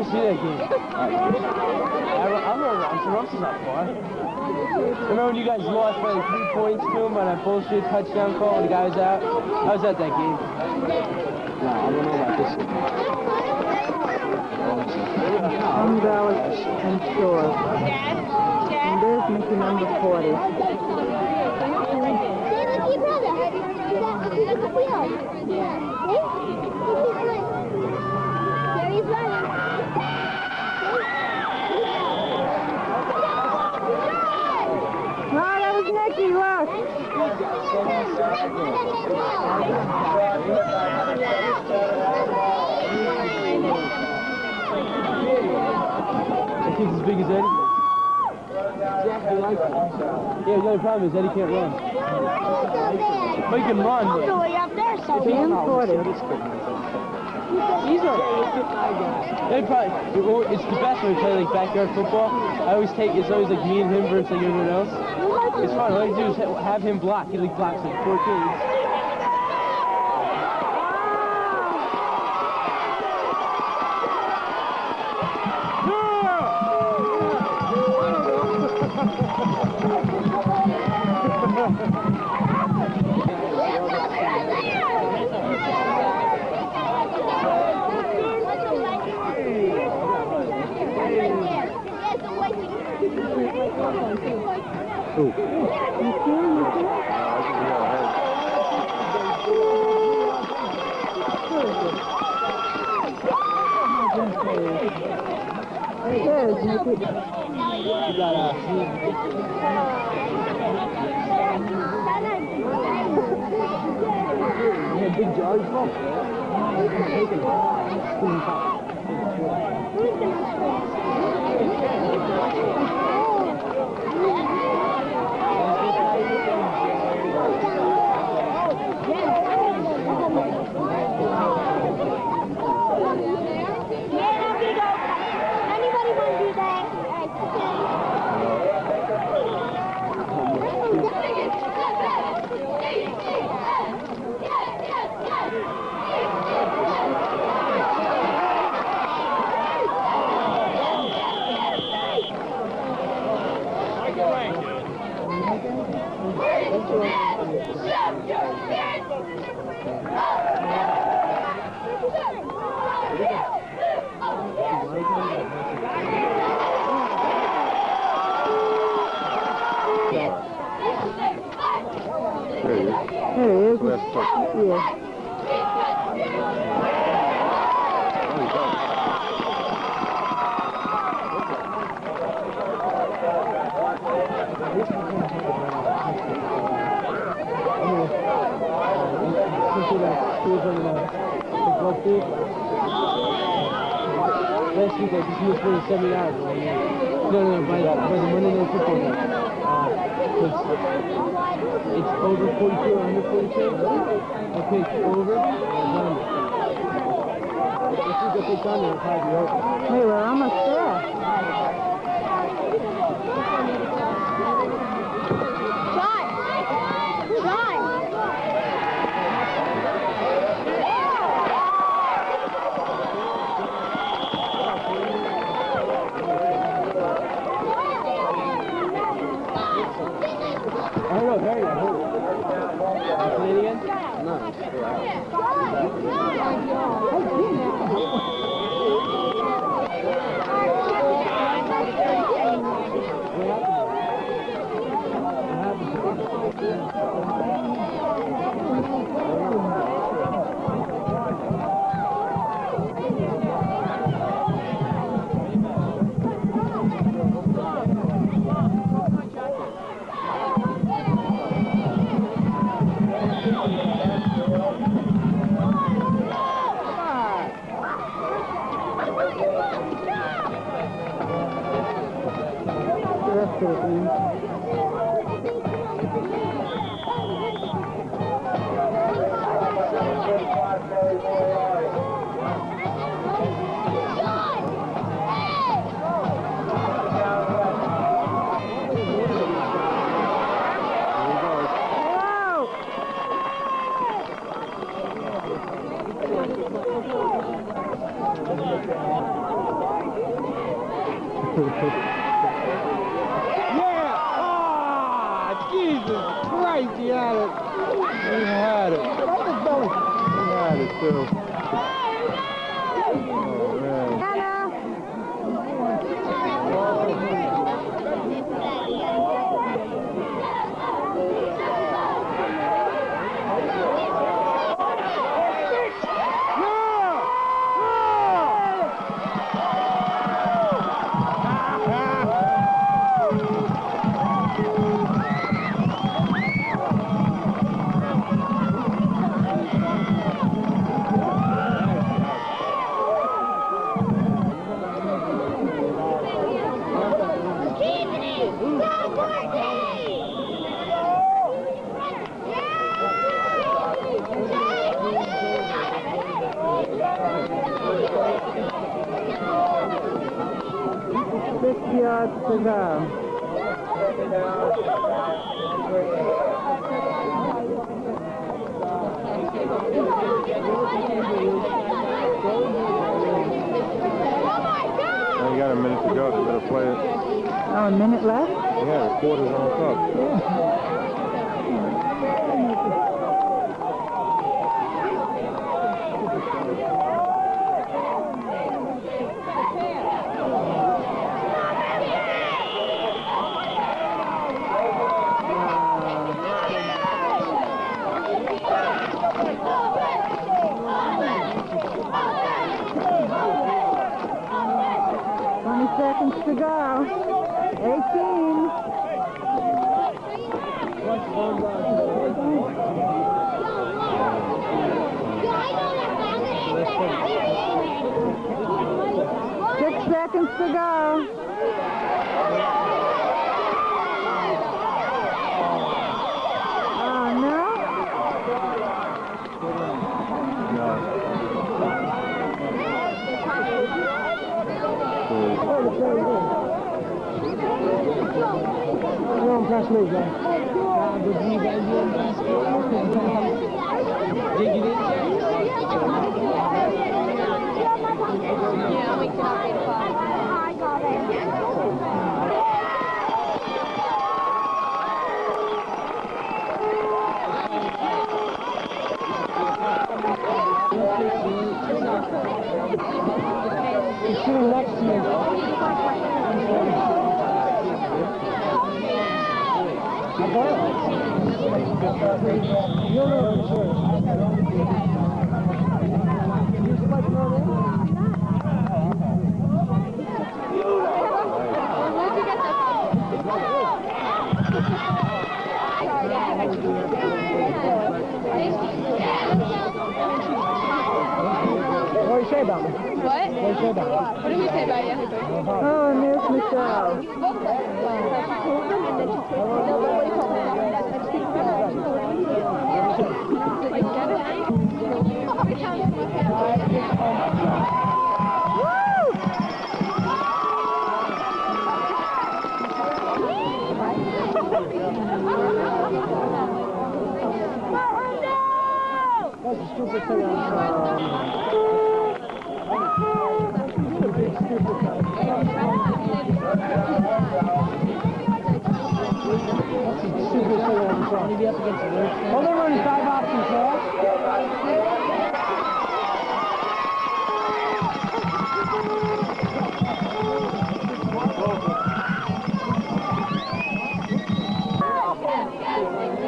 never see that game. I'm Russell's not far. Remember when you guys lost by like 3 points to him on that bullshit touchdown call when the guy was out? I was at that game. No, I don't know about this. Holmdel and Shore. And there's Mickey number 40. Nicky, look! I think he's as big as Eddie. Exactly like him. Yeah, the only problem is Eddie can't run. But he can run. All the way up there, so he's 40. He's a probably, it's the best when we play like backyard football. It's always like me and him versus like everyone else. It's fun. All you do is have him block. He like blocks like 4 kids. Big jar as well. Anybody want to do that? Yeah. Last week I just missed for the $70. No, by the Monday Night Football game. It's over 42 or under 42. I picked over and under. This week I picked under, it'll probably be over. Hey, we're almost there. I don't know, Harry, I heard it. You play it again? No. Yeah! Ah, Jesus Christ, he had it. He had it. He had it, too. Oh, man. Yards to go. Now you got a minute to go, so you better play it. Oh, a minute left? Yeah, the quarter's almost up. Yeah. Seconds to go. 18. Six seconds to go. Oh, no? Don't press me, guys. Did you Yeah, we cannot be fun. I got it. He's sitting next to me. What do you say about me? What? What do you say about me? What did we say about you? Oh, and there's Michelle. That's a stupid thing on well, they're running 5 options fast.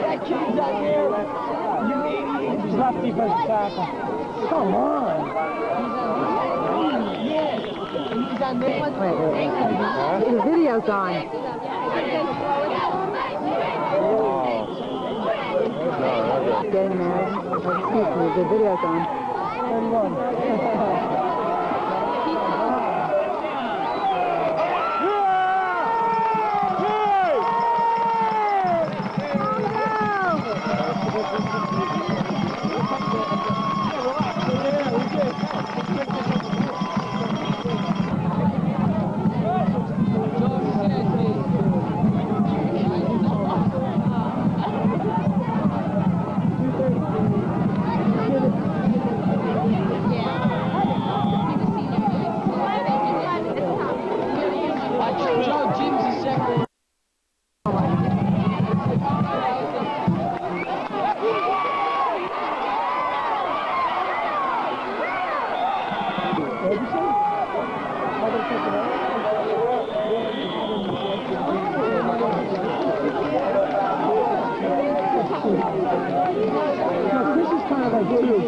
That kid's out there. He's left defensive tackle. Come on. He's on there. Wait. The video's on. Getting married. Excuse me, the video's on. 31. You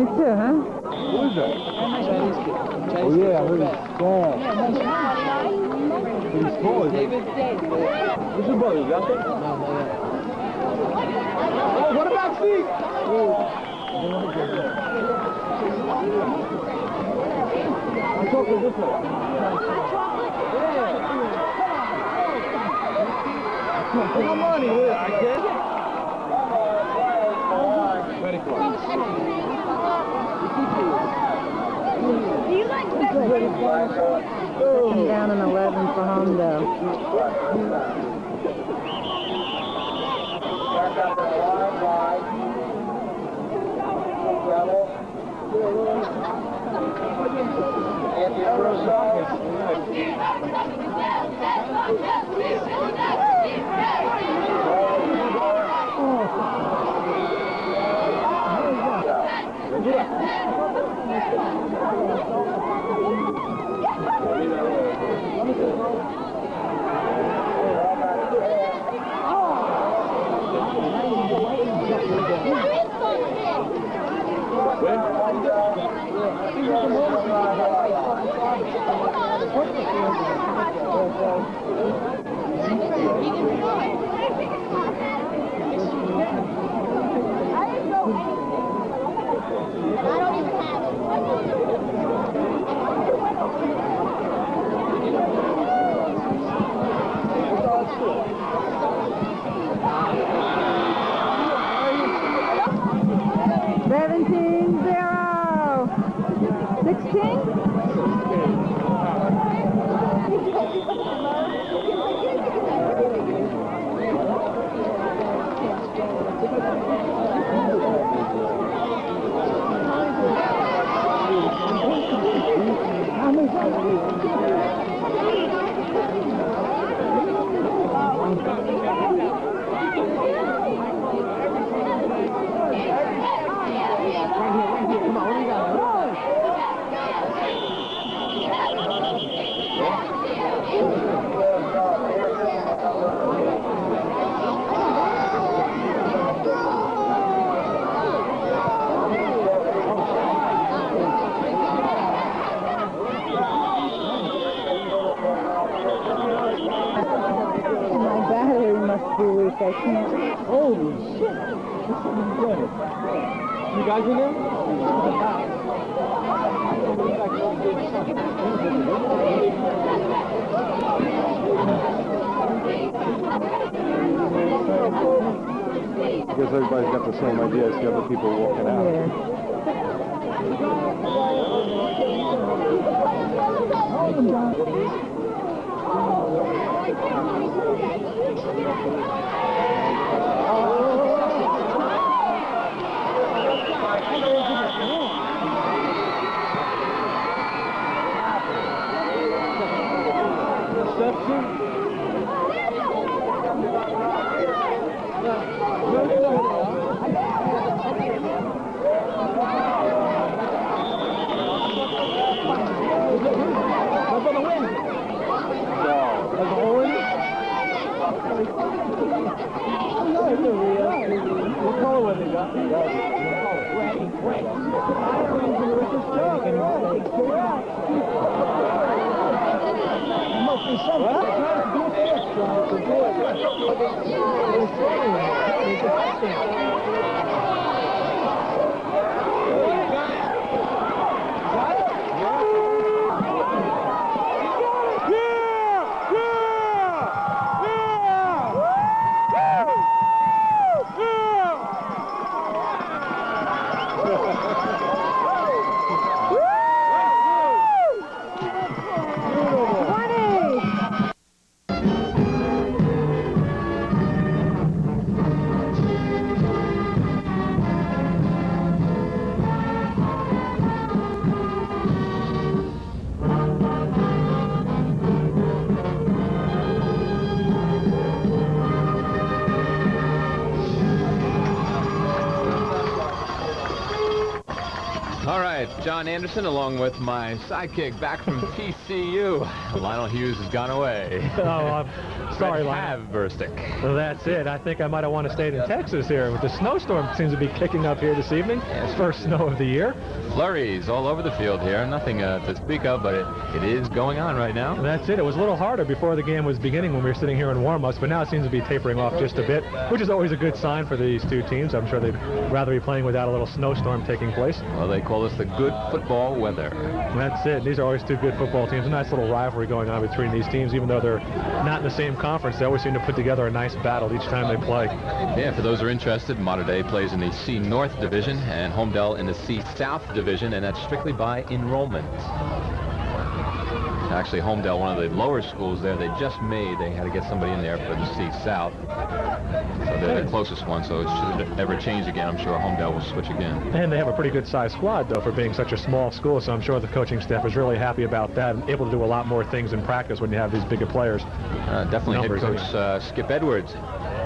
too, huh? Who is that? Oh, yeah, I heard he's strong. He's tall, isn't he? Who's your brother? You got that? Oh, what about Steve? I'm talking this way. Put my money here, I guess. Very close. Second down and 11 for Holmdel. I can't. Holy shit! You guys in there? Because everybody's got the same idea as the other people walking out. Yeah. John Anderson, along with my sidekick back from TCU. Lionel Hughes has gone away. Oh, I'm sorry, Lionel. Well, that's it. I think I might have wanted to stay in Texas here. With the snowstorm seems to be kicking up here this evening. Yes, first snow of the year. Flurries all over the field here. Nothing to speak of, but it is going on right now. That's it. It was a little harder before the game was beginning when we were sitting here in warm-ups, but now it seems to be tapering off just a bit, which is always a good sign for these two teams. I'm sure they'd rather be playing without a little snowstorm taking place. Well, they call this the good football weather. That's it. These are always two good football teams. A nice little rivalry going on between these teams, even though they're not in the same conference. They always seem to put together a nice battle each time they play. Yeah, for those who are interested, Mater Dei plays in the C North Division and Holmdel in the C South Division, and that's strictly by enrollment. Actually, Holmdel, one of the lower schools there, they just had to get somebody in there for the C South. So they're the closest one, so should it ever change again, I'm sure Holmdel will switch again. And they have a pretty good-sized squad, though, for being such a small school, so I'm sure the coaching staff is really happy about that and able to do a lot more things in practice when you have these bigger players. Definitely head coach Skip Edwards.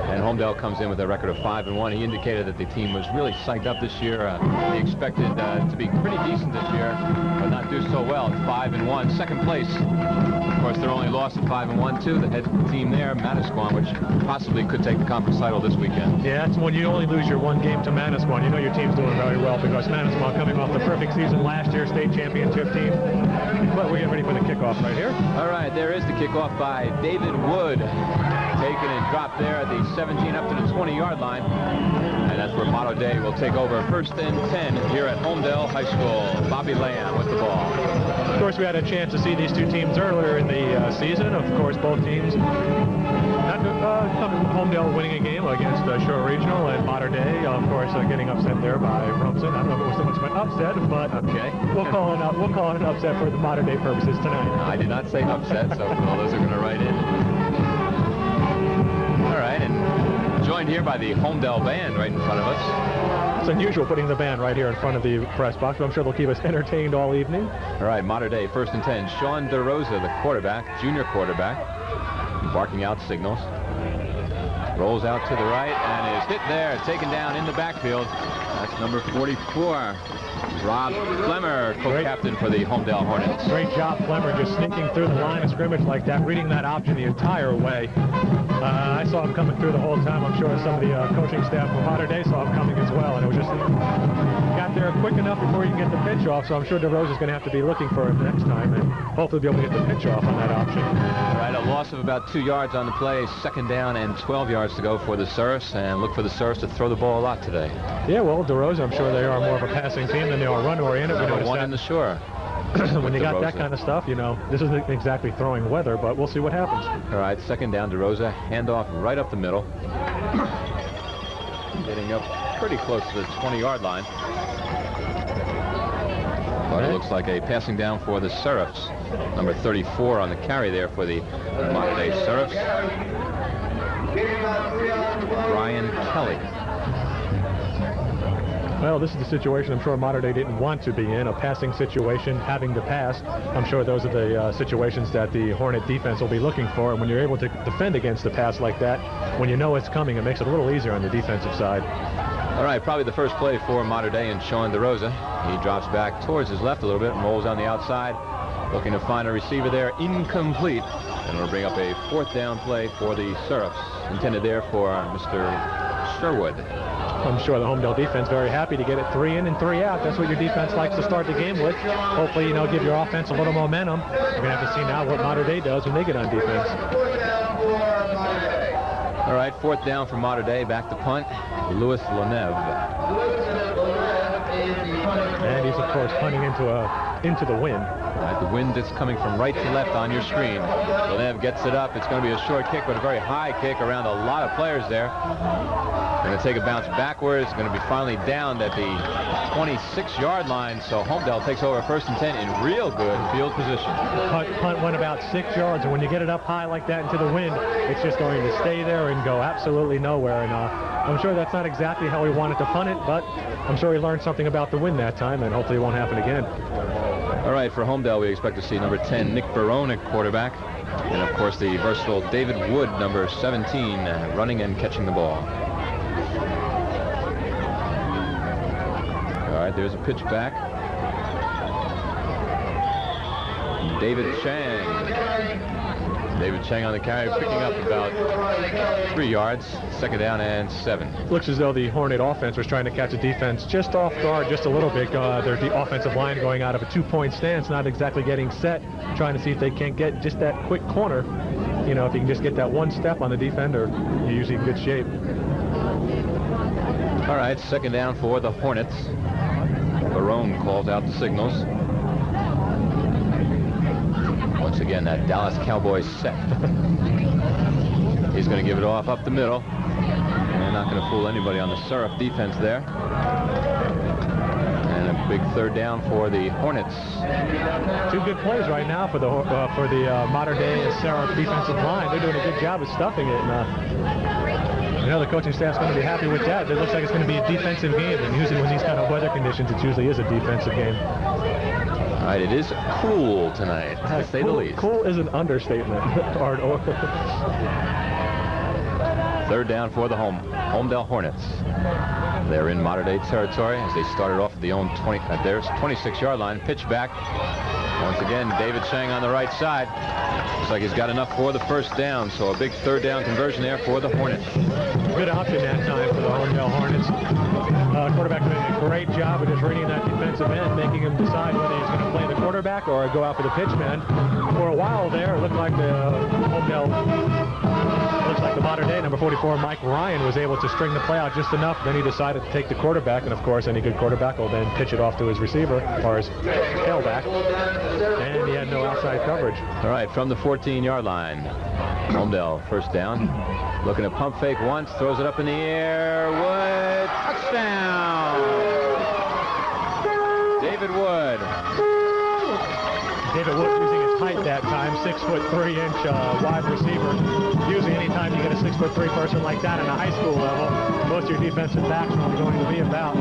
And Holmdel comes in with a record of 5-1. He indicated that the team was really psyched up this year. He expected to be pretty decent this year, but not do so well at 5-1. Second place. Of course, their only loss at 5-1 to the head team there, Manasquan, which possibly could take the conference title this weekend. Yeah, that's when you only lose your one game to Manasquan. You know your team's doing very well because Manasquan coming off the perfect season last year, state championship team. But we're getting ready for the kickoff right here. All right, there is the kickoff by David Wood. Taken and dropped there at the 17 up to the 20-yard line. And that's where Mater Dei will take over first and 10 here at Holmdel High School. Bobby Lamb with the ball. Of course, we had a chance to see these two teams earlier in the season. Of course, both teams Holmdel winning a game against Shore Regional, and Mater Dei, of course, getting upset there by Rumson. I don't know if it was so much of an upset, but okay. We'll call it an upset for the Mater Dei purposes tonight. I did not say upset, so all those are going to write in. All right, and joined here by the Holmdel band right in front of us. It's unusual putting the band right here in front of the press box, but I'm sure they'll keep us entertained all evening. All right, Mater Dei, first and 10. Sean DeRosa, the quarterback, junior quarterback, barking out signals. Rolls out to the right and is hit there, taken down in the backfield. That's number 44. Rob Flemmer, co-captain for the Holmdel Hornets. Great job, Flemmer, just sneaking through the line of scrimmage like that, reading that option the entire way. I saw him coming through the whole time. I'm sure some of the coaching staff from Mater Dei saw him coming as well, and it was just got there quick enough before you can get the pitch off, so I'm sure DeRosa is going to have to be looking for him next time and hopefully be able to get the pitch off on that option. All right, a loss of about 2 yards on the play, 2nd down and 12 yards to go for the Serfs, and look for the Serfs to throw the ball a lot today. Yeah, well, DeRosa, I'm sure they are more of a passing team than they are run-oriented. Number 1 in the shore. When you got that kind of stuff, you know, this isn't exactly throwing weather, but we'll see what happens. All right, 2nd down, DeRosa, handoff right up the middle. Getting up pretty close to the 20-yard line. But it looks like a passing down for the Serfs. Number 34 on the carry there for the Mater Dei Serfs. Brian Kelly. Well, this is the situation I'm sure Mater Dei didn't want to be in, a passing situation, having to pass. I'm sure those are the situations that the Hornet defense will be looking for, and when you're able to defend against the pass like that, when you know it's coming, it makes it a little easier on the defensive side. All right, probably the first play for Mater Dei and Sean DeRosa. He drops back towards his left a little bit and rolls on the outside, looking to find a receiver there, incomplete. And it'll bring up a 4th down play for the Serfs, intended there for Mr. Sherwood. I'm sure the Holmdel defense very happy to get it 3 in and 3 out. That's what your defense likes to start the game with. Hopefully, you know, give your offense a little momentum. We're going to have to see now what Mater Dei does when they get on defense. All right, 4th down for Mater Dei, back to punt. Louis Leneve. And he's, of course, punting into the wind. Right, the wind is coming from right to left on your screen. Leneve gets it up. It's going to be a short kick, but a very high kick around a lot of players there. Going to take a bounce backwards. Going to be finally downed at the 26-yard line. So Holmdel takes over 1st and 10 in real good field position. Punt went about 6 yards, and when you get it up high like that into the wind, it's just going to stay there and go absolutely nowhere. And I'm sure that's not exactly how he wanted to punt it, but I'm sure he learned something about the wind that time, and hopefully it won't happen again. All right, for Holmdel, we expect to see number 10, Nick Barone at quarterback. And, of course, the versatile David Wood, number 17, running and catching the ball. All right, there's a pitch back. David Chang. David Chang on the carry, picking up about 3 yards, 2nd down and 7. Looks as though the Hornet offense was trying to catch the defense just off guard just a little bit. Their offensive line going out of a 2-point stance, not exactly getting set, trying to see if they can't get just that quick corner. You know, if you can just get that one step on the defender, you're usually in good shape. All right, 2nd down for the Hornets. Barone calls out the signals. Once again, that Dallas Cowboys Sept. He's going to give it off up the middle. And not going to fool anybody on the Serf defense there. And a big 3rd down for the Hornets. 2 good plays right now for the Mater Dei Serf defensive line. They're doing a good job of stuffing it. And, I know the coaching staff's going to be happy with that. It looks like it's going to be a defensive game. And usually when these kind of weather conditions, it usually is a defensive game. All right, it is cool tonight, to say the least. Cool is an understatement. 3rd down for the Holmdel Hornets. They're in Mater Dei territory as they started off at the own 26-yard line. Pitch back. Once again, David Chang on the right side. Looks like he's got enough for the 1st down, so a big 3rd down conversion there for the Hornets. Good option that time for the Holmdel Hornets. Quarterback doing a great job of just reading that defensive end, making him decide whether he's going to play the quarterback or go out for the pitch man. For a while there, it looked like the Mater Dei number 44, Mike Ryan, was able to string the play out just enough. Then he decided to take the quarterback, and of course, any good quarterback will then pitch it off to his receiver or his tailback. And he had no outside coverage. All right, from the 14-yard line, Holmdel 1st down. Looking to pump fake once, throws it up in the air. Wood, touchdown! David Wood. David Wood using his height that time, 6'3" wide receiver. Usually anytime you get a 6'3" person like that in a high school level, most of your defensive backs are only going to be about,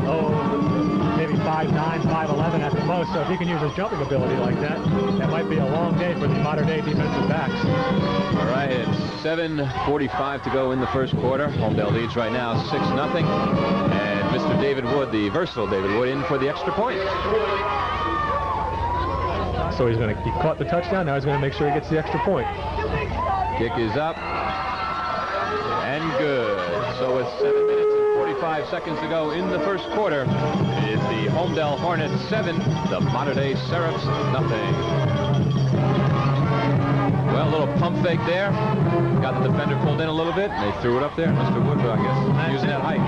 maybe 5'9", 5'11" at the most. So if he can use his jumping ability like that, that might be a long day for the modern-day defensive backs. All right, it's 7:45 to go in the first quarter. Holmdel leads right now 6-0. And Mr. David Wood, the versatile David Wood, in for the extra point. So he caught the touchdown. Now he's going to make sure he gets the extra point. Kick is up. And good. So with 7 minutes and 45 seconds to go in the first quarter, it is the Holmdel Hornets 7, the Mater Seraphs nothing. Well, a little pump fake there. Got the defender pulled in a little bit, and they threw it up there. Mr. Wood, I guess, using that height.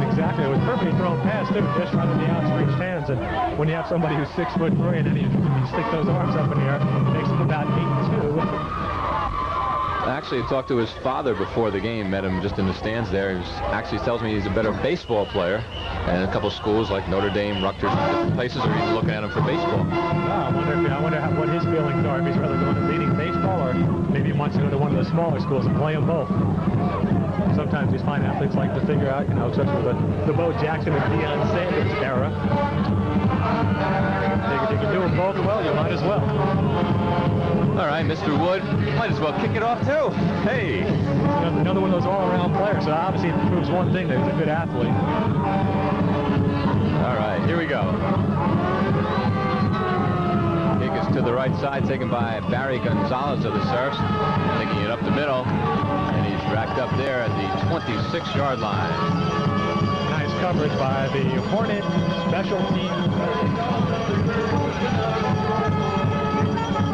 Exactly. It was perfectly thrown pass, too, just right in the outstretched hands. And when you have somebody who's 6'3" and then you stick those arms up in the air, it makes him about 8'2". Actually, I talked to his father before the game, met him just in the stands there. He actually tells me he's a better baseball player. And a couple of schools like Notre Dame, Rutgers, and different places are even looking at him for baseball. I wonder what his feelings are, if he's rather going to leading baseball or maybe he wants to go to one of the smaller schools and play them both. Sometimes these fine athletes like to figure out, especially with the Bo Jackson and Deion Sanders era. If you can do them both well, you might as well. All right, Mr. Wood, might as well kick it off, too. Hey. Another one of those all-around players, so obviously it proves one thing, that he's a good athlete. All right, here we go. Kick is to the right side, taken by Barry Gonzalez of the Seraphs. Taking it up the middle, and he's racked up there at the 26-yard line. Nice coverage by the Hornet special team.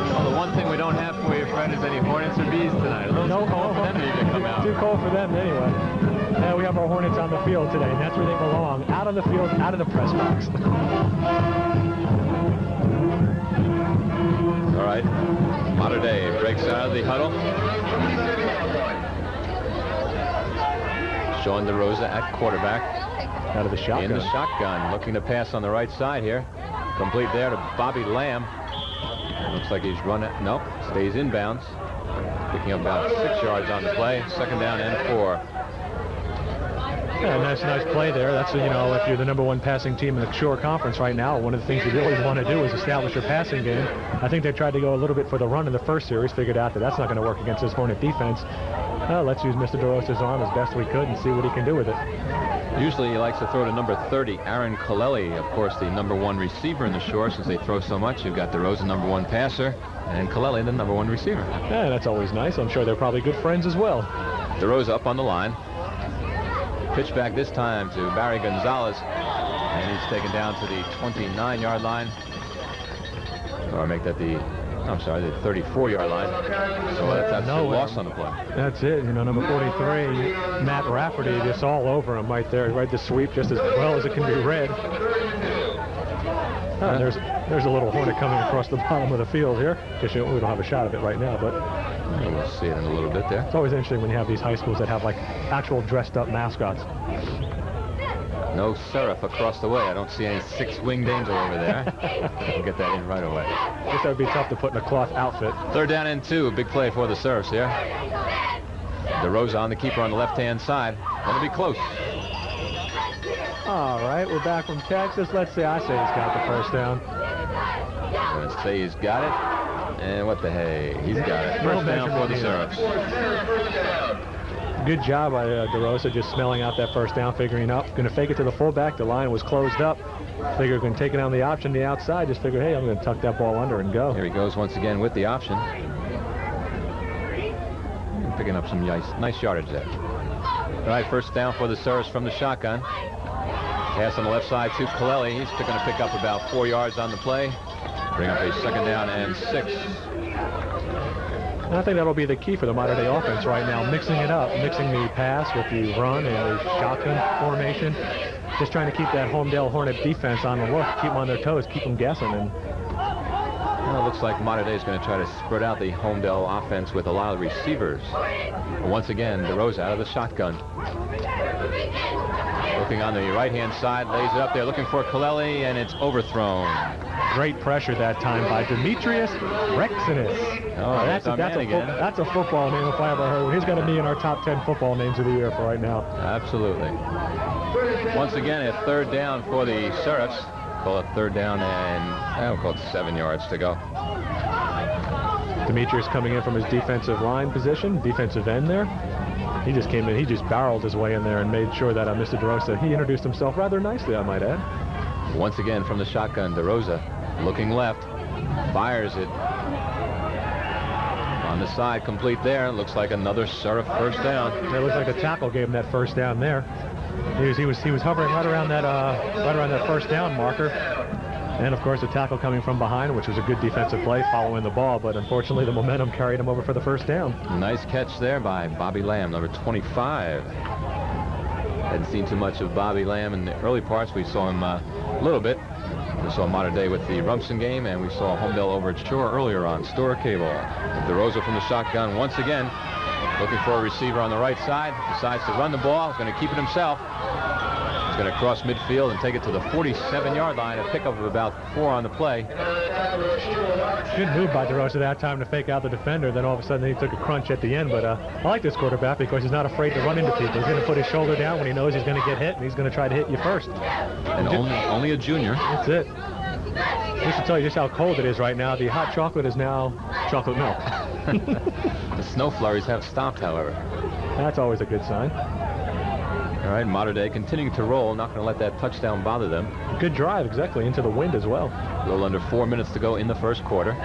Well, the one thing we don't have for you, Fred, is any Hornets or Bees tonight. A little too cold for them to even come out. Too cold for them anyway. We have our Hornets on the field today, and that's where they belong. Out on the field, out of the press box. All right. Mater Dei breaks out of the huddle. Sean DeRosa at quarterback. Out of the shotgun. In the shotgun. Looking to pass on the right side here. Complete there to Bobby Lamb. Looks like he's running. Nope. Stays inbounds. Picking up about 6 yards on the play. Second down and 4. Yeah, nice play there. That's, if you're the #1 passing team in the Shore Conference right now, one of the things you really want to do is establish your passing game. I think they tried to go a little bit for the run in the first series, figured out that that's not going to work against this Hornet defense. Let's use Mr. DeRosa's arm as best we could and see what he can do with it. Usually he likes to throw to number 30, Aaron Colelli, of course, the #1 receiver in the Shore. Since they throw so much, you've got DeRosa, #1 passer, and Colelli, the #1 receiver. Yeah, that's always nice. I'm sure they're probably good friends as well. DeRosa up on the line. Pitch back this time to Barry Gonzalez, and he's taken down to the 29-yard line. Or make that the 34-yard line. So that's a loss on the play. That's it. Number 43, Matt Rafferty, just all over him right there. Right, the sweep just as well as it can be read. There's a little Hornet coming across the bottom of the field here. We don't have a shot of it right now, but we'll see it in a little bit there. It's always interesting when you have these high schools that have like actual dressed-up mascots. No Seraph across the way. I don't see any 6-winged angel over there. We'll get that in right away. I guess that would be tough to put in a cloth outfit. Third down and 2. Big play for the Seraphs here. DeRosa on the keeper on the left-hand side. Going to be close. All right, we're back from Texas. I say he's got the first down. I'm going to say he's got it. And what the hey, he's got it. First down for the Seraphs. Good job by DeRosa, just smelling out that first down, figuring out, going to fake it to the fullback. The line was closed up. Figure going to take it on the option, the outside. Just figure, hey, I'm going to tuck that ball under and go. Here he goes once again with the option. Picking up some nice yardage there. All right, first down for the Seraphs from the shotgun. Pass on the left side to Colelli. He's going to pick up about 4 yards on the play. Bring up a second down and 6. And I think that'll be the key for the modern-day offense right now, mixing it up, mixing the pass with the run and the shotgun formation, just trying to keep that Holmdel Hornet defense on the look, keep them on their toes, keep them guessing. And well, it looks like Mater Dei is going to try to spread out the Holmdel offense with a lot of receivers. Once again, DeRosa out of the shotgun. Looking on the right-hand side, lays it up there, looking for Colelli, and it's overthrown. Great pressure that time by Demetrius Rexinus. Oh, that's a football name if I ever heard one. He's going to be in our top 10 football names of the year for right now. Absolutely. Once again, a third down for the Seraphs. Call it third down, and I'll call it 7 yards to go. Demetrius coming in from his defensive line position, defensive end there. He just came in, he just barreled his way in there and made sure that Mr. DeRosa, he introduced himself rather nicely, I might add. Once again from the shotgun, DeRosa looking left, fires it. On the side, complete there. Looks like another Surf first down. It looks like the tackle gave him that first down there. He was hovering right around that first down marker. And of course the tackle coming from behind, which was a good defensive play following the ball, but unfortunately the momentum carried him over for the first down. Nice catch there by Bobby Lamb, number 25. Hadn't seen too much of Bobby Lamb in the early parts. We saw him a little bit. We saw Mater Dei with the Rumson game, and we saw Holmdel over at Shore earlier on Store Cable. DeRosa from the shotgun once again, looking for a receiver on the right side. Decides to run the ball. He's going to keep it himself. He's going to cross midfield and take it to the 47-yard line. A pickup of about 4 on the play. Good move by DeRosa that time to fake out the defender. Then all of a sudden he took a crunch at the end. But I like this quarterback because he's not afraid to run into people. He's going to put his shoulder down when he knows he's going to get hit, and he's going to try to hit you first. And only a junior. That's it. Just to tell you just how cold it is right now, the hot chocolate is now chocolate milk. The snow flurries have stopped, however. That's always a good sign. All right, Mater Dei continuing to roll. Not going to let that touchdown bother them. Good drive, exactly, into the wind as well. A little under 4 minutes to go in the first quarter.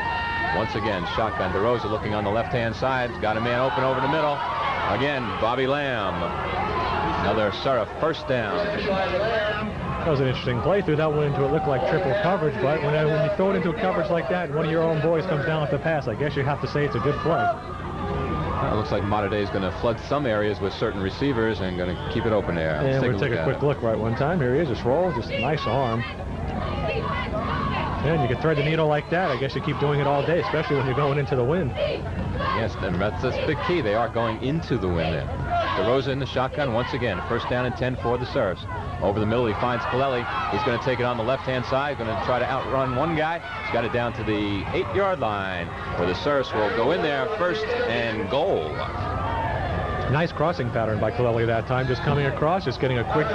Once again, shotgun. DeRosa looking on the left-hand side. Got a man open over the middle. Again, Bobby Lamb. Another Surf first down. That was an interesting play. Threw that one into it looked like triple coverage, but when you throw it into a coverage like that and one of your own boys comes down with the pass, I guess you have to say it's a good play. It looks like Mater Dei is going to flood some areas with certain receivers and going to keep it open there. And we'll take a quick look right one time. Here he is, just roll, just a nice arm. And you can thread the needle like that. I guess you keep doing it all day, especially when you're going into the wind. Yes, and that's a big key. They are going into the wind there. DeRosa in the shotgun once again. First down and 10 for the Surfs. Over the middle, he finds Kaleli. He's going to take it on the left-hand side. Going to try to outrun one guy. He's got it down to the 8-yard line, where the Surfs will go in there first and goal. Nice crossing pattern by Kaleli that time. Just coming across, just getting a quick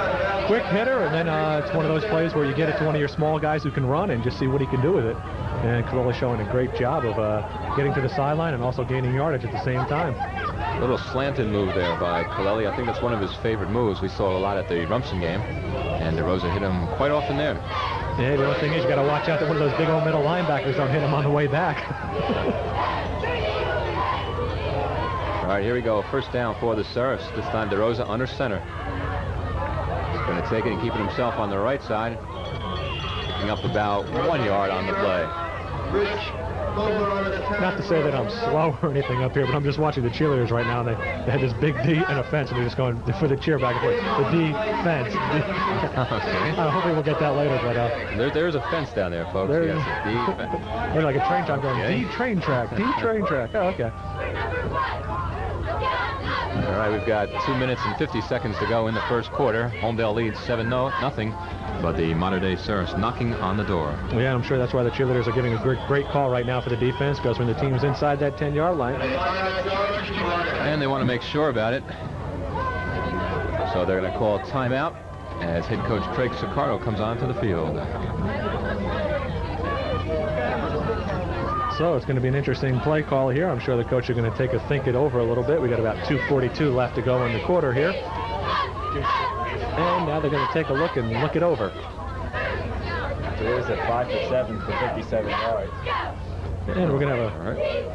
hitter, and then it's one of those plays where you get it to one of your small guys who can run and just see what he can do with it. And Kaleli showing a great job of getting to the sideline and also gaining yardage at the same time. A little slanted move there by Kaleli. I think that's one of his favorite moves. We saw a lot at the Rumson game, and DeRosa hit him quite often there. Yeah, the only thing is you got to watch out that one of those big old middle linebackers don't hit him on the way back. All right, here we go. First down for the Surfs. This time DeRosa under center. He's going to take it and keep it himself on the right side. Picking up about 1 yard on the play. Not to say that I'm slow or anything up here, but I'm just watching the cheerleaders right now. And they had this big D and a fence, and they're just going for the cheer back and forth. The D-fence. Okay. Hopefully we'll get that later, but... There's a fence down there, folks. Yes, a D-fence. They're like a train track going, Okay. D-train track, D-train track. Oh, okay. All right, we've got 2 minutes and 50 seconds to go in the first quarter. Holmdel leads 7-0, but the Mater Dei Surfs knocking on the door. Yeah, I'm sure that's why the cheerleaders are giving a great call right now for the defense, because when the team's inside that 10-yard line. And they want to make sure about it. So they're going to call a timeout as head coach Craig Sicardo comes onto the field. So it's going to be an interesting play call here. I'm sure the coach is going to think it over a little bit. We got about 2:42 left to go in the quarter here. And now they're going to take a look and look it over. It is at 5 for 7 for 57 yards. And we're going to have All right.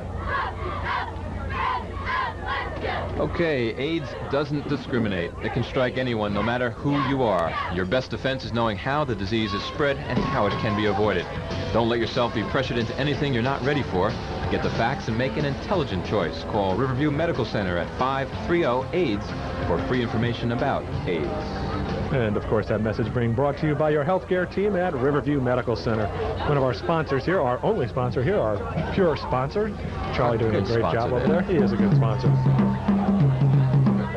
Okay, AIDS doesn't discriminate. It can strike anyone, no matter who you are. Your best defense is knowing how the disease is spread and how it can be avoided. Don't let yourself be pressured into anything you're not ready for. Get the facts and make an intelligent choice. Call Riverview Medical Center at 530-AIDS for free information about AIDS. And, of course, that message being brought to you by your healthcare team at Riverview Medical Center. One of our sponsors here, our only sponsor here, our pure sponsor. Charlie doing a great job over there. He is a good sponsor.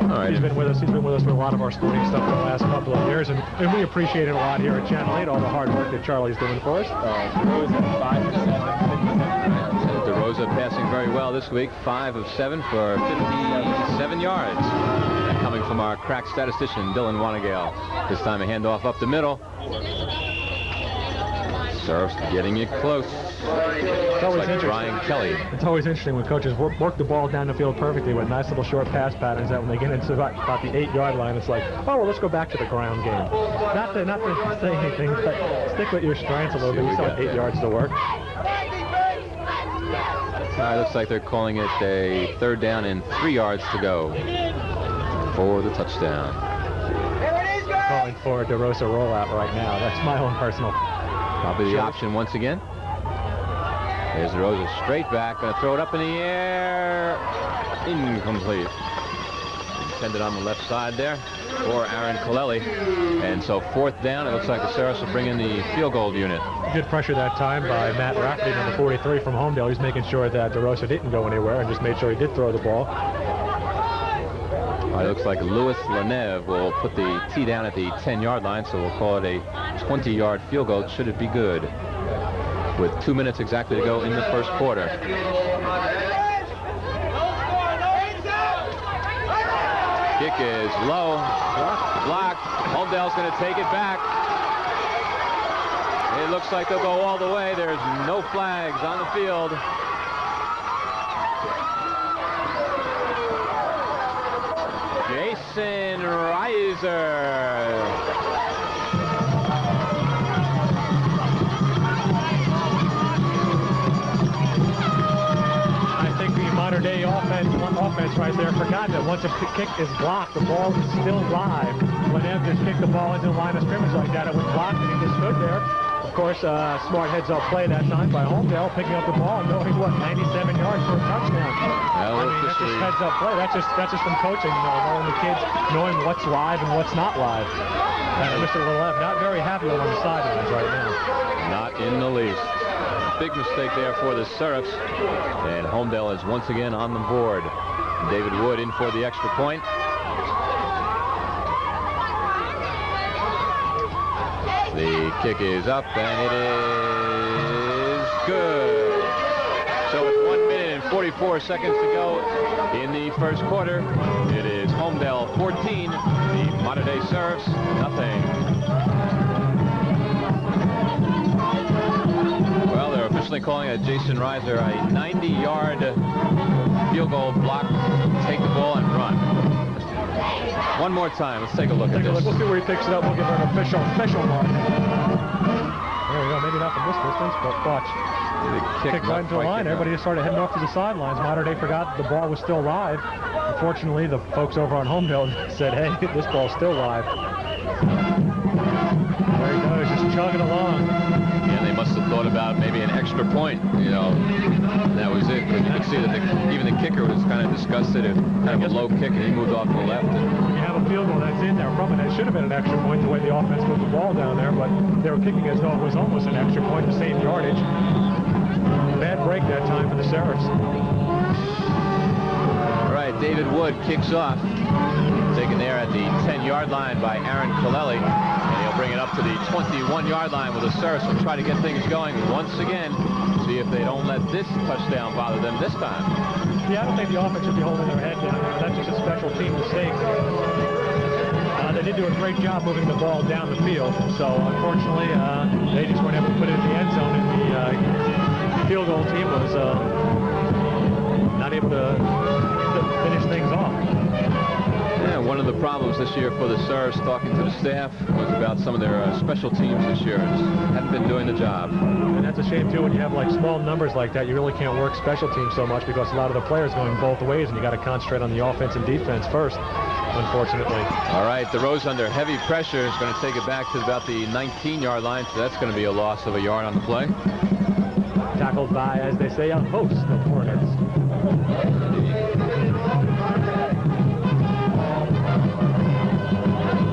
All right. He's been with us with a lot of our sporting stuff for the last couple of years, and we appreciate it a lot here at Channel 8, all the hard work that Charlie's doing for us. DeRosa 5 for 7, 57 yards. DeRosa passing very well this week, 5 of 7 for 57 yards. That coming from our crack statistician, Dylan Wanagale. This time a handoff up the middle. Serves getting it close. It's always like Brian Kelly. It's always interesting when coaches work the ball down the field perfectly with nice little short pass patterns that when they get into about the 8-yard line, it's like, oh, well, let's go back to the ground game. Not to say anything, but stick with your strengths a little bit. You still have 8 yards to work. Looks like they're calling it a 3rd down and 3 yards to go for the touchdown. Calling for a DeRosa rollout right now. That's my own personal. Probably the option once again. There's DeRosa straight back. Going to throw it up in the air. Incomplete. Intended on the left side there for Aaron Colelli. And so 4th down. It looks like the Sheriffs will bring in the field goal unit. Good pressure that time by Matt Rafferty, number 43 from Holmdel. He's making sure that DeRosa didn't go anywhere and just made sure he did throw the ball. It looks like Louis Leneve will put the tee down at the 10-yard line, so we'll call it a 20-yard field goal. Should it be good? With 2 minutes exactly to go in the first quarter. Kick is low. Blocked. Holmdel's going to take it back. It looks like they'll go all the way. There's no flags on the field. Jason Reiser. Modern-day offense right there forgot that once a kick is blocked, the ball is still live. Whenever just kick the ball into the line of scrimmage like that, it was blocked and he just stood there. Of course, smart heads-up play that time by Holmdel, picking up the ball and knowing what 97 yards for a touchdown. I mean, that's just heads-up play. That's just some coaching, knowing the kids, knowing what's live and what's not live. And Mr. Leneve not very happy on the sidelines right now. Not in the least. Big mistake there for the Sheriffs, and Holmdel is once again on the board. David Wood in for the extra point. The kick is up, and it is good. So with 1 minute and 44 seconds to go in the first quarter, it is Holmdel 14, the modern-day Sheriffs nothing. Well, they're officially calling it Jason Reiser a 90-yard field goal block, take the ball and run. One more time. Let's take a look at this. We'll see where he picks it up. We'll give her an official mark. There we go. Maybe not from this distance, but watch. Kick right into the line. Everybody just started heading off to the sidelines. Modern Day forgot the ball was still live. Unfortunately, the folks over on Holmdel said, hey, this ball's still live. There he goes, just chugging along. Yeah, they must have thought about maybe an extra point, you know. That was it. But you could see that even the kicker was kind of disgusted at kind of a low kick, and he moved off to the left. When you have a field goal that's in there from it, it should have been an extra point the way the offense moved the ball down there, but they were kicking as though it was almost an extra point, the same yardage. Bad break that time for the Sheriffs. All right, David Wood kicks off. Taken there at the 10-yard line by Aaron Colelli. And he'll bring it up to the 21-yard line with the Sheriffs will try to get things going once again. See if they don't let this touchdown bother them this time. Yeah, I don't think the offense should be holding their head down. That's just a special team mistake. They did do a great job moving the ball down the field. So, unfortunately, they just weren't able to put it in the end zone, and the field goal team was not able to finish things off. Yeah, one of the problems this year for the Sheriffs, talking to the staff, was about some of their special teams this year. Just haven't been doing the job. And that's a shame, too, when you have, like, small numbers like that. You really can't work special teams so much because a lot of the players going both ways, and you got to concentrate on the offense and defense first, unfortunately. All right, DeRosa under heavy pressure is going to take it back to about the 19-yard line, so that's going to be a loss of a yard on the play. Tackled by, as they say, a host of Hornets.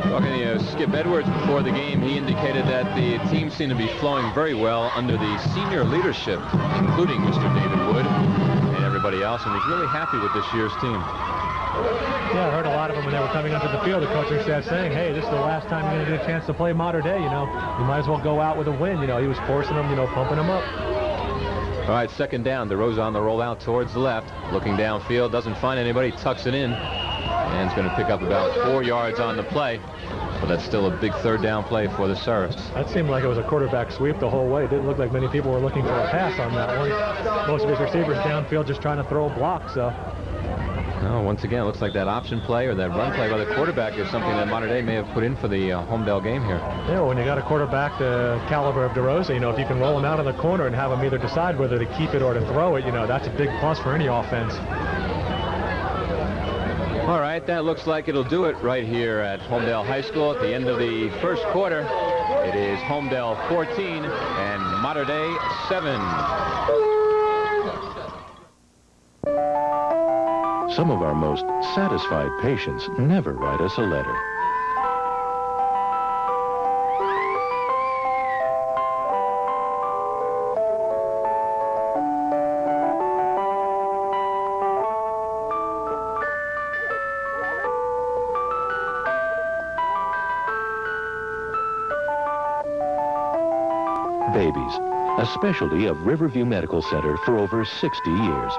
Talking to Skip Edwards before the game, he indicated that the team seemed to be flowing very well under the senior leadership, including Mr. David Wood and everybody else, and he's really happy with this year's team. Yeah, I heard a lot of them when they were coming onto the field, the coaching staff saying, hey, this is the last time you're going to get a chance to play Modern Day, you know. You might as well go out with a win. You know, he was forcing them, you know, pumping them up. All right, second down. DeRosa on the rollout towards the left. Looking downfield, doesn't find anybody, tucks it in. And is going to pick up about 4 yards on the play. But that's still a big third down play for the Serfs. That seemed like it was a quarterback sweep the whole way. It didn't look like many people were looking for a pass on that one. Most of his receivers downfield just trying to throw a block, so. Well, once again, it looks like that option play or that run play by the quarterback is something that Mater Dei may have put in for the Holmdel game here. Yeah, when you got a quarterback the caliber of DeRosa, you know, if you can roll him out in the corner and have him either decide whether to keep it or to throw it, you know, that's a big plus for any offense. All right, that looks like it'll do it right here at Holmdel High School at the end of the first quarter. It is Holmdel 14 and Mater Dei 7. Some of our most satisfied patients never write us a letter. Babies, a specialty of Riverview Medical Center for over 60 years.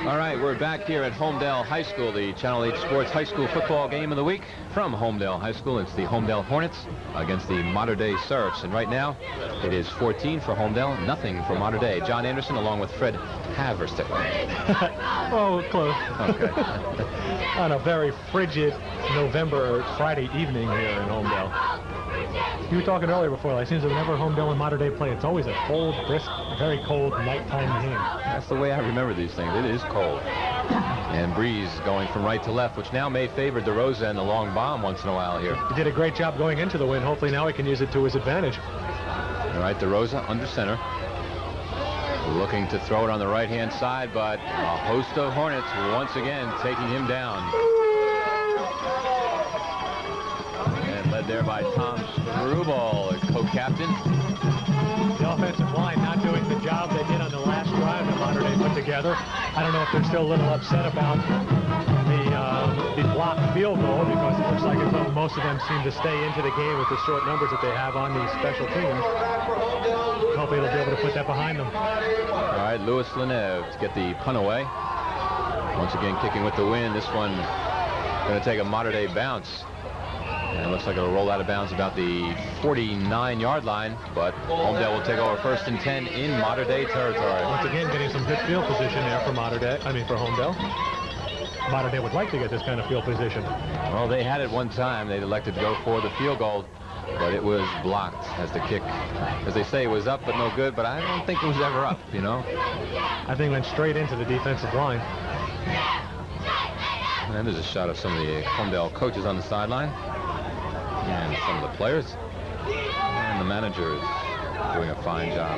All right, we're back here at Holmdel High School, the Channel 8 Sports High School football game of the week from Holmdel High School. It's the Holmdel Hornets against the Mater Dei Serfs. And right now, it is 14 for Holmdel, nothing for Mater Dei. John Anderson along with Fred Haverstick. Oh, close. Okay. On a very frigid November Friday evening here in Holmdel. You were talking earlier before, like, it seems that whenever Holmdel and Mater Dei play, it's always a cold, brisk, very cold nighttime game. That's the way I remember these things. It is cold. And breeze going from right to left, which now may favor DeRosa and the long bomb once in a while here. He did a great job going into the win. Hopefully now he can use it to his advantage. All right, DeRosa under center. Looking to throw it on the right-hand side, but a host of Hornets once again taking him down. And led there by Tom Struble, co-captain. The offensive line not doing the job they did on the last drive that Mater Dei put together. I don't know if they're still a little upset about the blocked field goal, because it looks like as though most of them seem to stay into the game with the short numbers that they have on these special teams. Hopefully they'll be able to put that behind them. All right, Louis Leneve to get the punt away. Once again kicking with the wind. This one going to take a Mater Dei bounce. And it looks like it'll roll out of bounds about the 49-yard line, but Holmdel will take over 1st and 10 in Mater Dei territory. Once again, getting some good field position there for Holmdel. Mater Dei would like to get this kind of field position. Well, they had it one time. They elected to go for the field goal, but it was blocked as the kick, as they say, was up but no good, but I don't think it was ever up, you know. I think it went straight into the defensive line. And there's a shot of some of the Holmdel coaches on the sideline. And some of the players. And the manager is doing a fine job.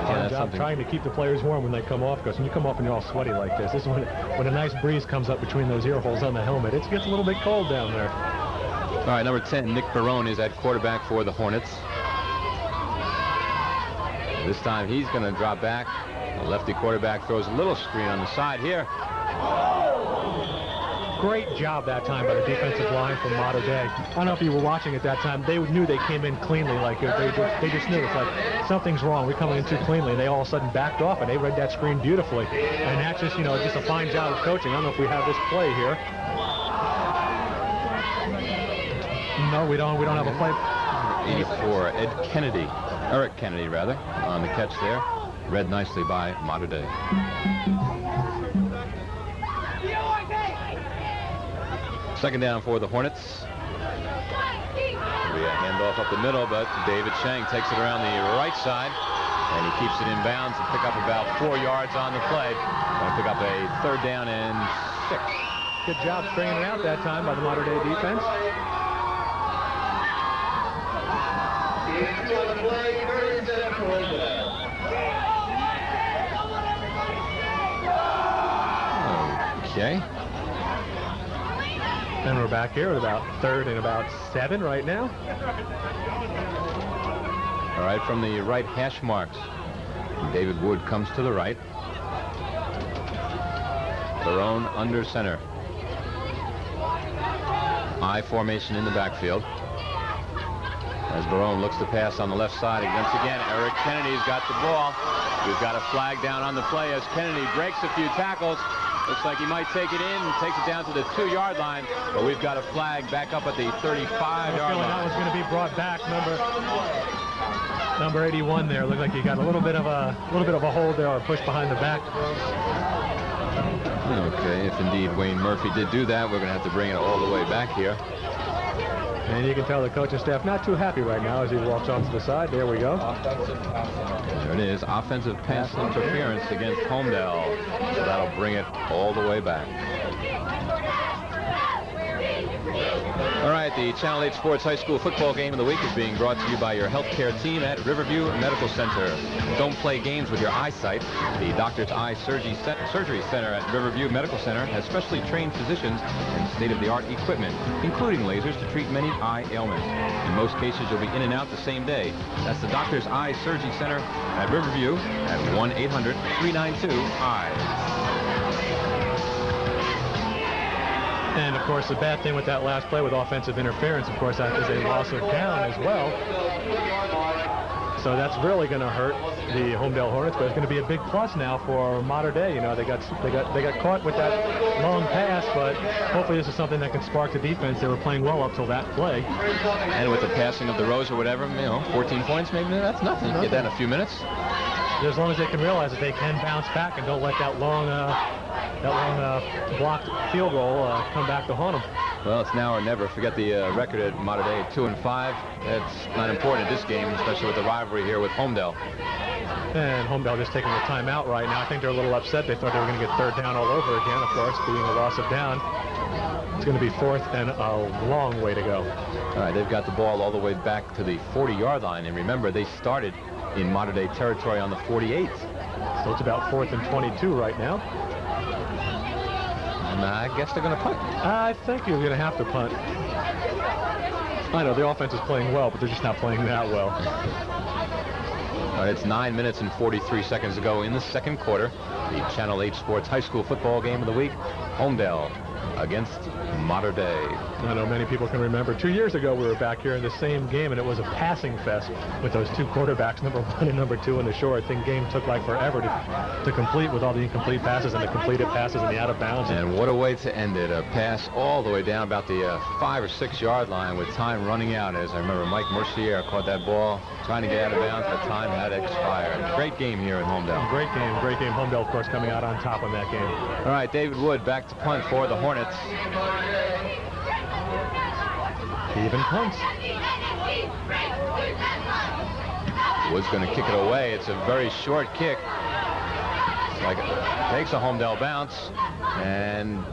Fine job trying to keep the players warm when they come off, because when you come off and you're all sweaty like this is when a nice breeze comes up between those ear holes on the helmet. It gets a little bit cold down there. All right, number 10, Nick Barone, is at quarterback for the Hornets. This time he's going to drop back. The lefty quarterback throws a little screen on the side here. Great job that time by the defensive line from Mater Dei. I don't know if you were watching at that time. They knew they came in cleanly. Like they just knew it's like something's wrong. We're coming in too cleanly. They all of a sudden backed off, and they read that screen beautifully. And that's just, you know, just a fine job of coaching. I don't know if we have this play here. No, we don't have a play. 84, Eric Kennedy rather, on the catch there. Read nicely by Mater Dei. Second down for the Hornets. It'll be a handoff up the middle, but David Chang takes it around the right side, and he keeps it in bounds and pick up about 4 yards on the play. Going to pick up a 3rd down and 6. Good job stringing it out that time by the Mater Dei defense. Okay. And we're back here at about 3rd and about 7 right now. All right, from the right hash marks, David Wood comes to the right. Barone under center. I formation in the backfield. As Barone looks to pass on the left side, and once again, Eric Kennedy's got the ball. We've got a flag down on the play as Kennedy breaks a few tackles, Looks like he might take it in and takes it down to the 2-yard line. But we've got a flag back up at the 35-yard line. That was going to be brought back. Number 81 there. Looked like he got a little bit of a hold there, or push behind the back. Okay, if indeed Wayne Murphy did do that, we're going to have to bring it all the way back here. And you can tell the coaching staff not too happy right now as he walks onto the side. There we go. There it is. Offensive pass interference against Holmdel. So that'll bring it all the way back. All right, the Channel 8 Sports High School football game of the week is being brought to you by your healthcare team at Riverview Medical Center. Don't play games with your eyesight. The Doctor's Eye Surgery Center at Riverview Medical Center has specially trained physicians and state-of-the-art equipment, including lasers to treat many eye ailments. In most cases, you'll be in and out the same day. That's the Doctor's Eye Surgery Center at Riverview at 1-800-392-EYES. And, of course, the bad thing with that last play with offensive interference, of course, that is a loss of down as well. So that's really going to hurt the Holmdel Hornets, but it's going to be a big plus now for Mater Dei. You know, they got caught with that long pass, but hopefully this is something that can spark the defense. They were playing well up till that play. And with the passing of the Rose or whatever, 14 points, maybe that's nothing. You get that in a few minutes. As long as they can realize that they can bounce back and don't let that long blocked field goal come back to haunt them. Well, it's now or never. Forget the record at Mater Dei, 2-5. That's not important in this game, especially with the rivalry here with Holmdel. And Holmdel just taking the timeout right now. I think they're a little upset. They thought they were going to get third down all over again, of course, being a loss of down. It's going to be fourth and a long way to go. All right, they've got the ball all the way back to the 40-yard line. And remember, they started in Mater Dei territory on the 48. So it's about 4th and 22 right now. And I guess they're going to punt. I think you're going to have to punt. I know the offense is playing well, but they're just not playing that well. All right, it's 9 minutes and 43 seconds to go in the second quarter. The Channel 8 Sports High School football game of the week. Holmdel against Mater Dei. I know many people can remember 2 years ago we were back here in the same game, and it was a passing fest with those two quarterbacks, number 1 and number 2 in the short. I think game took like forever to complete with all the incomplete passes and the completed passes and the out of bounds. And what a way to end it. A pass all the way down about the 5 or 6 yard line with time running out. As I remember, Mike Mercier caught that ball trying to get out of bounds, but time had expired. Great game here in Holmdel. Great game. Holmdel, of course, coming out on top on that game. All right, David Wood back to punt for the Hornets. He even punts. Wood's going to kick it away. It's a very short kick. It's like it takes a Holmdel bounce, and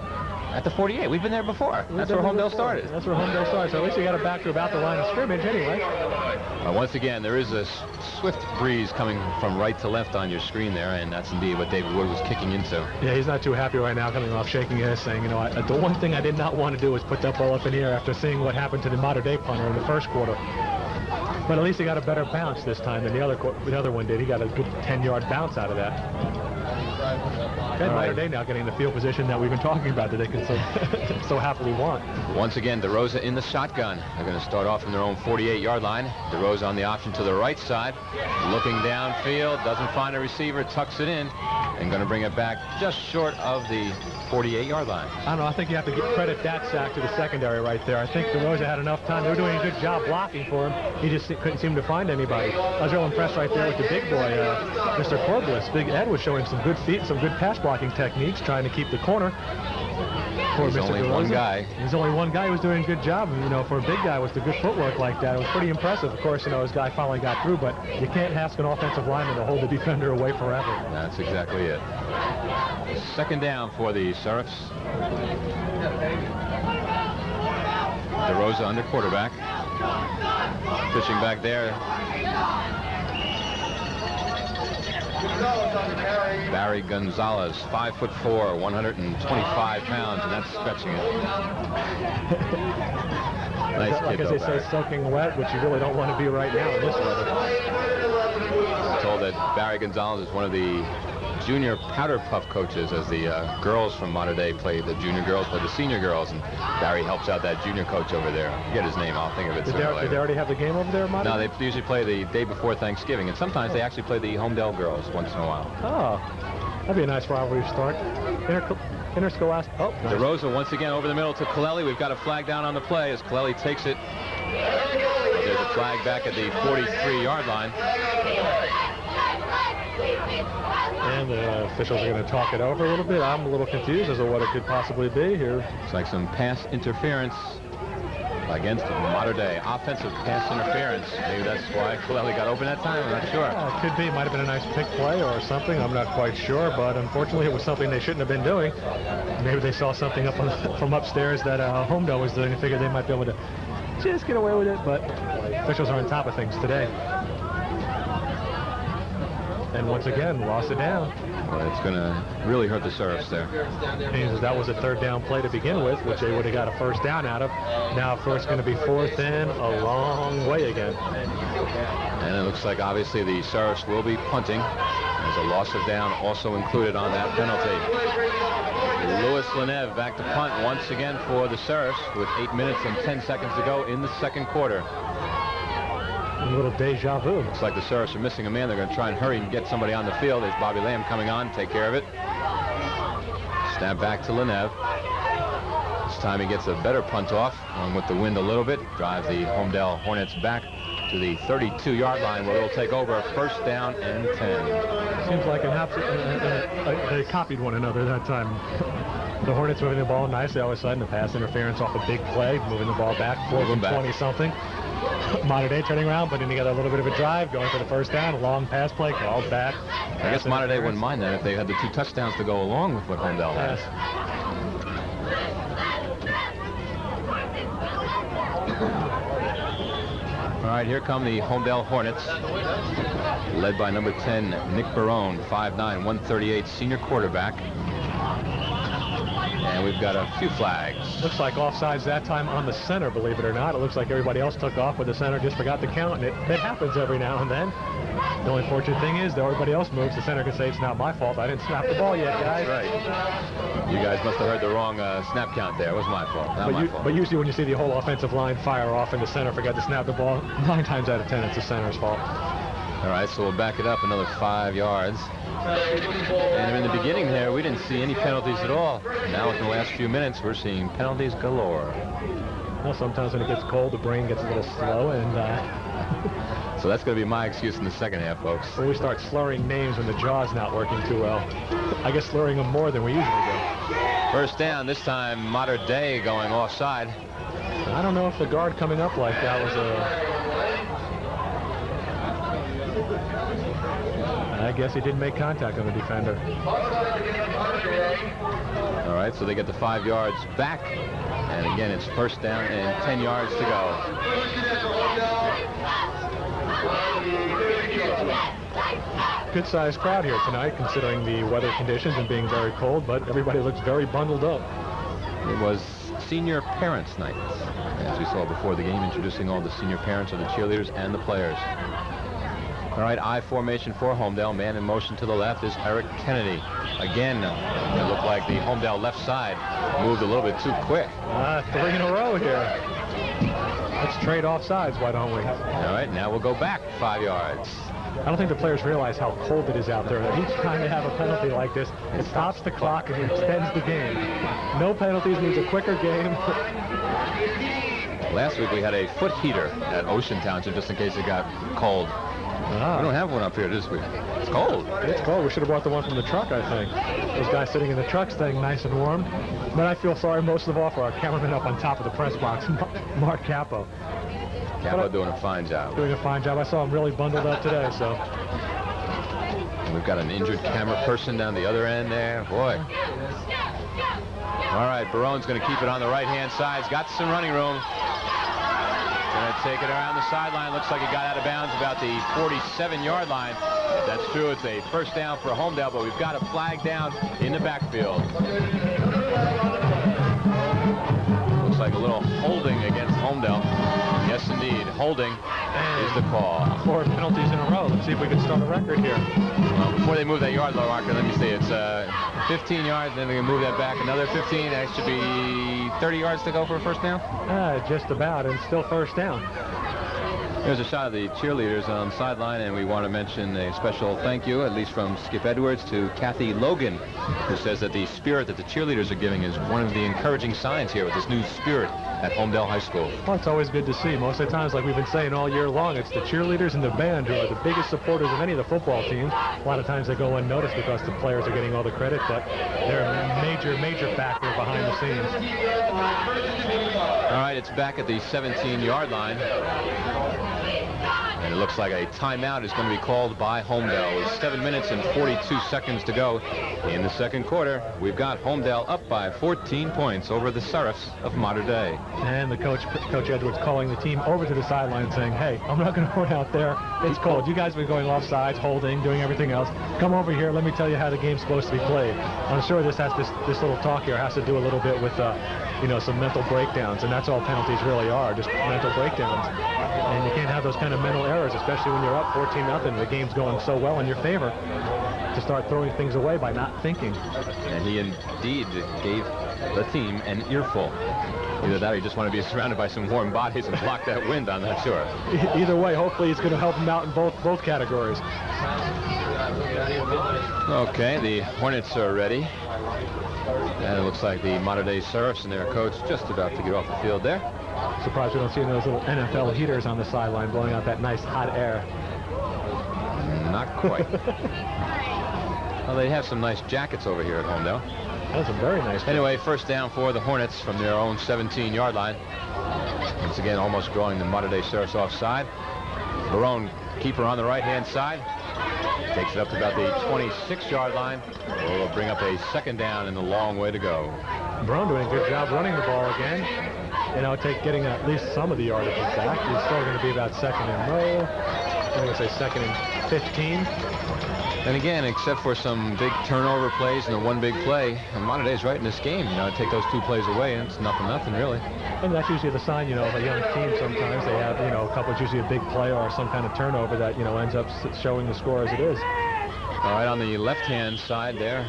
at the 48. We've been there before. That's where Holmdel started. That's where Holmdel started. So at least you got it back to about the line of scrimmage anyway. Once again, there is a swift breeze coming from right to left on your screen there, and that's indeed what David Wood was kicking into. Yeah, he's not too happy right now, coming off shaking his head, saying, the one thing I did not want to do was put that ball up in the air after seeing what happened to the Mater Dei punter in the first quarter. But at least he got a better bounce this time than the other one did. He got a good 10-yard bounce out of that. And Mater Dei now getting the field position that we've been talking about that they can so happily want. Once again, DeRosa in the shotgun. They're going to start off from their own 48-yard line. DeRosa on the option to the right side. Looking downfield, doesn't find a receiver, tucks it in, and going to bring it back just short of the 48-yard line. I don't know. I think you have to credit that sack to the secondary right there. I think DeRosa had enough time. They were doing a good job blocking for him. He just couldn't seem to find anybody. I was real impressed right there with the big boy, Mr. Corbliss. Big Ed was showing some good feet, some good pass blocking techniques, trying to keep the corner. He's only one guy. He's only one guy who was doing a good job. For a big guy with the good footwork like that, it was pretty impressive. Of course, his guy finally got through, but you can't ask an offensive lineman to hold the defender away forever. That's exactly it. Second down for the Serifs. DeRosa under quarterback. Fishing back there. Barry Gonzalez, 5'4", 125 pounds, and that's stretching it. Nice kid, like as they say, soaking wet, which you really don't want to be right now in this weather. I'm told that Barry Gonzalez is one of the junior powder puff coaches, as the girls from Mater Dei play, the junior girls play the senior girls, and Barry helps out that junior coach over there. I forget his name. I'll think of it sooner or later. Did they already have the game over there, Mater? No, they usually play the day before Thanksgiving, and sometimes they actually play the Holmdel girls once in a while. Oh, that'd be a nice rivalry to start. interscholastic. Oh, nice. DeRosa once again over the middle to Kaleli. We've got a flag down on the play as Kaleli takes it. There's a flag back at the 43-yard line. And the officials are going to talk it over a little bit. I'm a little confused as to what it could possibly be here. It's like some pass interference against Mater Dei. Offensive pass interference. Maybe that's why Kaleli got open that time. I'm not sure. It could be. Might have been a nice pick play or something. I'm not quite sure. But unfortunately, it was something they shouldn't have been doing. Maybe they saw something up from upstairs that Holmdel was doing and figured they might be able to just get away with it. But officials are on top of things today. And once again, lost it down. Well, it's going to really hurt the Serfs there. Means that was a third down play to begin with, which they would have got a first down out of. Now, of course, going to be fourth in a long way again. And it looks like, obviously, the Serfs will be punting. There's a loss of down also included on that penalty. Louis Lenev back to punt once again for the Serfs with 8 minutes and 10 seconds to go in the second quarter. A little deja vu. Looks like the Serfs are missing a man. They're going to try and hurry and get somebody on the field. There's Bobby Lamb coming on, take care of it. Snap back to Lenev. This time he gets a better punt off, along with the wind a little bit. Drive the Holmdel Hornets back to the 32-yard line where they'll take over. First down and 10. Seems like they copied one another that time. The Hornets moving the ball nicely. All of a sudden, the pass interference off a big play, moving the ball back, 4th and 20-something. Mater Dei turning around, putting together a little bit of a drive, going for the first down, a long pass play, called back. I guess Mater Dei wouldn't mind that if they had the 2 touchdowns to go along with what Holmdel has. All right, here come the Holmdel Hornets, led by number 10, Nick Barone, 5'9", 138, senior quarterback. And we've got a few flags. Looks like offsides that time on the center, believe it or not. It looks like everybody else took off, but the center just forgot to count, and it happens every now and then. The only fortunate thing is, though everybody else moves, the center can say it's not my fault. I didn't snap the ball yet, guys. That's right. You guys must have heard the wrong snap count there. It was my fault. Not my fault. But usually when you see the whole offensive line fire off and the center forgot to snap the ball, 9 times out of 10 it's the center's fault. All right, so we'll back it up another 5 yards. And in the beginning there, we didn't see any penalties at all. Now, in the last few minutes, we're seeing penalties galore. Well, sometimes when it gets cold, the brain gets a little slow, and so that's going to be my excuse in the second half, folks. When we start slurring names when the jaw's not working too well. I guess slurring them more than we usually do. First down, this time Mater Dei going offside. I don't know if the guard coming up like that was I guess he didn't make contact on the defender. All right, so they get the 5 yards back. And again, it's first down and 10 yards to go. Good-sized crowd here tonight, considering the weather conditions and being very cold, but everybody looks very bundled up. It was senior parents' night, as we saw before the game, introducing all the senior parents of the cheerleaders and the players. All right, I formation for Holmdel. Man in motion to the left is Eric Kennedy. Again, it looked like the Holmdel left side moved a little bit too quick. 3 in a row here. Let's trade off sides, why don't we? All right, now we'll go back 5 yards. I don't think the players realize how cold it is out there. Each time they have a penalty like this, it stops the clock and extends the game. No penalties means a quicker game. Last week we had a foot heater at Ocean Township just in case it got cold. We don't have one up here this week. It's cold. It's cold. We should have brought the one from the truck, I think. Those guys sitting in the truck staying nice and warm. But I feel sorry most of all for our cameraman up on top of the press box, Mark Capo. Capo doing a fine job. Doing a fine job. I saw him really bundled up today, so. And we've got an injured camera person down the other end there. Boy. All right, Barone's going to keep it on the right-hand side. He's got some running room. Going to take it around the sideline. Looks like he got out of bounds about the 47-yard line. If that's true, it's a first down for Holmdel, but we've got a flag down in the backfield. Looks like a little holding against Holmdel. Yes, indeed. Holding is the call. 4 penalties in a row. Let's see if we can start a record here. Well, before they move that yard marker, let me see. It's 15 yards, then we can move that back another 15. That should be 30 yards to go for a first down? Just about, and still first down. Here's a shot of the cheerleaders on the sideline, and we want to mention a special thank you, at least from Skip Edwards, to Kathy Logan, who says that the spirit that the cheerleaders are giving is one of the encouraging signs here with this new spirit at Holmdel High School. Well, it's always good to see. Most of the times, like we've been saying all year long, it's the cheerleaders and the band who are the biggest supporters of any of the football teams. A lot of times they go unnoticed because the players are getting all the credit, but they're a major factor behind the scenes. All right, it's back at the 17-yard line. And it looks like a timeout is going to be called by Holmdel. With 7 minutes and 42 seconds to go in the second quarter. We've got Holmdel up by 14 points over the Serifs of Mater Dei. And the Coach Edwards calling the team over to the sideline saying, hey, I'm not going to run out there. It's cold. You guys have been going offsides, holding, doing everything else. Come over here. Let me tell you how the game's supposed to be played. I'm sure this little talk here has to do a little bit with some mental breakdowns, and that's all penalties really are, just mental breakdowns. And you can't have those kind of mental errors, especially when you're up 14-0. The game's going so well in your favor, to start throwing things away by not thinking. And he indeed gave the team an earful. Either that or he just wanted to be surrounded by some warm bodies and block that wind, I'm not sure. Either way, hopefully it's going to help him out in both categories. Okay, the Hornets are ready. And it looks like the Mater Dei Serifs and their coach just about to get off the field there. Surprised we don't see those little NFL heaters on the sideline blowing out that nice hot air. Not quite. Well, they have some nice jackets over here at Holmdel. That's a very nice. Anyway, first down for the Hornets from their own 17-yard line. Once again, almost drawing the Mater Dei Serifs offside. Barone, keeper on the right-hand side. Takes it up to about the 26-yard line. Will bring up a second down and a long way to go. Barone doing a good job running the ball again. Getting at least some of the yardage back. He's still going to be about second and low. I'm going to say second and 15. And again, except for some big turnover plays and the one big play, Mater Dei's right in this game. Take those two plays away, and it's nothing really. And that's usually the sign, of a young team. Sometimes they have, a couple, usually a big play or some kind of turnover that, ends up showing the score as it is. All right, on the left-hand side there,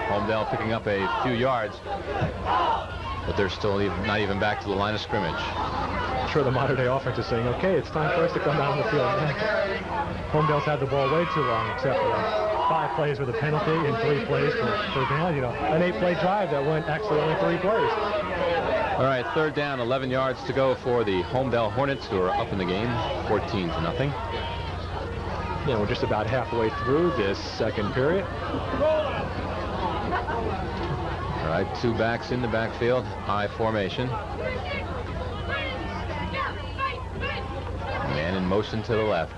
Holmdel picking up a few yards, but they're still not even back to the line of scrimmage. I'm sure the Mater Dei offense is saying, okay, it's time for us to come down the field. Holmdel's had the ball way too long, except for 5 plays with a penalty and 3 plays for down. An 8-play drive that went actually only 3 plays. All right, third down, 11 yards to go for the Holmdel Hornets, who are up in the game, 14-0. Yeah, we're just about halfway through this second period. All right, 2 backs in the backfield, high formation. Man in motion to the left.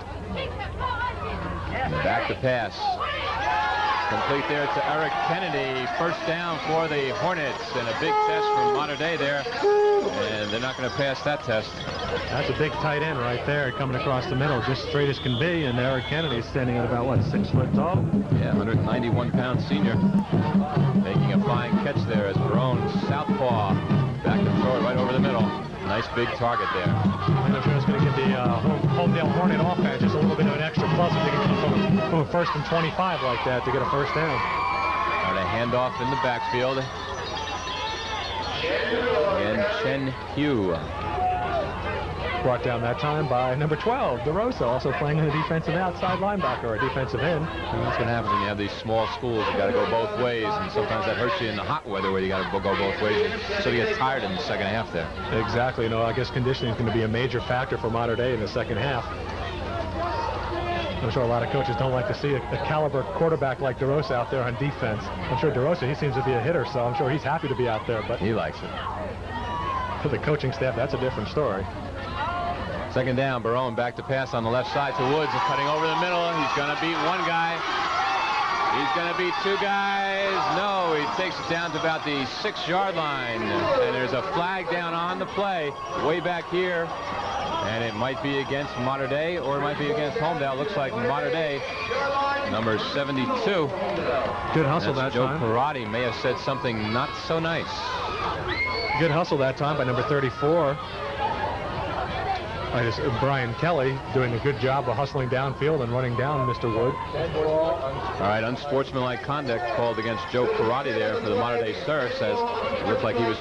Back to pass. Complete there to Eric Kennedy. First down for the Hornets, and a big test from Mater Dei there. And they're not going to pass that test. That's a big tight end right there coming across the middle, just straight as can be. And Eric Kennedy is standing at about, 6 foot tall? Yeah, 191-pound senior. Making a fine catch there as Barone, southpaw, back to throw it right over the middle. Nice big target there. I'm sure it's going to give the Holmdel Hornet offense just a little bit of an extra plus if they can come from a first and 25 like that to get a first down. And a handoff in the backfield. And Chen Hugh. Brought down that time by number 12, DeRosa, also playing on the defensive outside linebacker or defensive end. And that's what happens when you have these small schools. You got to go both ways, and sometimes that hurts you in the hot weather where you got to go both ways. So you get tired in the second half there. Exactly. I guess conditioning is going to be a major factor for Mater Dei in the second half. I'm sure a lot of coaches don't like to see a caliber quarterback like DeRosa out there on defense. I'm sure DeRosa, he seems to be a hitter, so I'm sure he's happy to be out there. But he likes it. For the coaching staff, that's a different story. Second down, Barone back to pass on the left side to Woods, cutting over the middle. He's going to beat one guy. He's going to beat 2 guys. No, he takes it down to about the 6-yard line. And there's a flag down on the play way back here. And it might be against Mater Dei or it might be against Holmdel. Looks like Mater Dei, number 72. Good hustle that Joe time. Joe Parati may have said something not so nice. Good hustle that time by number 34. Brian Kelly doing a good job of hustling downfield and running down Mr. Wood. All right, unsportsmanlike conduct called against Joe Parati there for the Mater Dei Serifs, as it looked like he was